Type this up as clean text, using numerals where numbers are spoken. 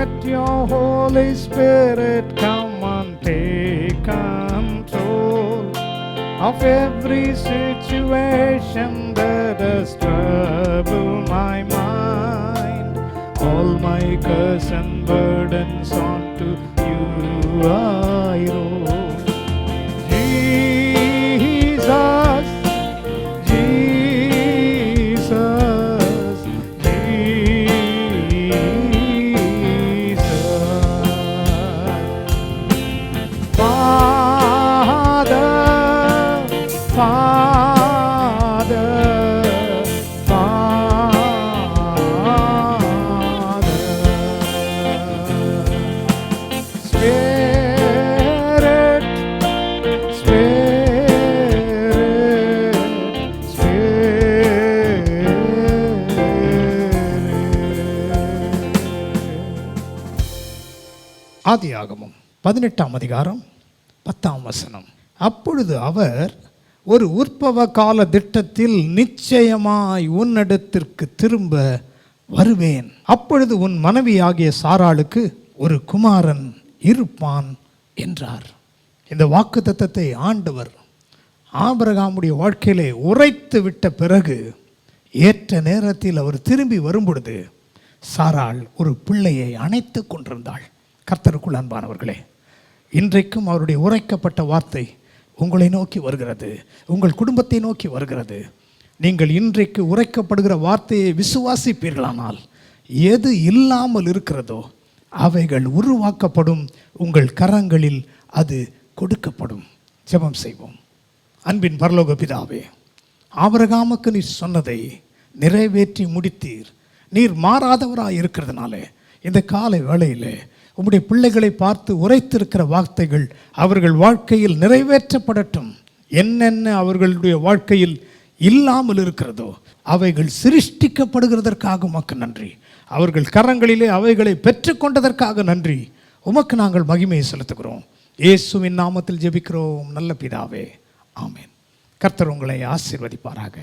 let your Holy Spirit come and take control of every situation that has troubled my mind. All my cares and burdens onto you I roll. Jesus, Jesus, Jesus. Father, Father, Father. Spirit, Spirit, Spirit. ஆதியாகமம் 18ஆம் அதிகாரம் 10ஆம் வசனம். அப்பொழுது அவர், ஒரு உற்பவ கால திட்டத்தில் நிச்சயமாய் உன்னிடத்திற்கு திரும்ப வருவேன். அப்பொழுது உன் மனைவியாகிய சாராளுக்கு ஒரு குமாரன் இருப்பான் என்றார். இந்த வாக்குத்தத்தத்தை ஆண்டவர் ஆபிரகாமுடைய வாழ்க்கையிலே உரைத்து விட்ட பிறகு ஏற்ற நேரத்தில் அவர் திரும்பி வரும்பொழுது சாராள் ஒரு பிள்ளையை அணைத்து கொண்டிருந்தாள். கர்த்தருக்குள் அன்பானவர்களே, இன்றைக்கும் அவருடைய உரைக்கப்பட்ட வார்த்தை உங்களை நோக்கி வருகிறது, உங்கள் குடும்பத்தை நோக்கி வருகிறது. நீங்கள் இன்றைக்கு உரைக்கப்படுகிற வார்த்தையை விசுவாசிப்பீர்களானால் எது இல்லாமல் இருக்கிறதோ அவைகள் உருவாக்கப்படும், உங்கள் கரங்களில் அது கொடுக்கப்படும். ஜெபம் செய்வோம். அன்பின் பரலோக பிதாவே, ஆபிரகாமுக்கு நீர் சொன்னதை நிறைவேற்றி முடித்தீர். நீர் மாறாதவராக இருக்கிறதுனால இந்த காலை வேளையிலே உம்முடைய பிள்ளைகளை பார்த்து உரைத்திருக்கிற வார்த்தைகள் அவர்கள் வாழ்க்கையில் நிறைவேற்றப்படட்டும். என்னென்ன அவர்களுடைய வாழ்க்கையில் இல்லாமல் இருக்கிறதோ அவைகள் சிருஷ்டிக்கப்படுகிறதற்காக உமக்கு நன்றி. அவர்கள் கரங்களிலே அவைகளை பெற்றுக்கொண்டதற்காக நன்றி. உமக்கு நாங்கள் மகிமையை செலுத்துகிறோம். இயேசுவின் நாமத்தில் ஜெபிக்கிறோம் நல்ல பிதாவே, ஆமென். கர்த்தர் உங்களை ஆசீர்வதிப்பாராக.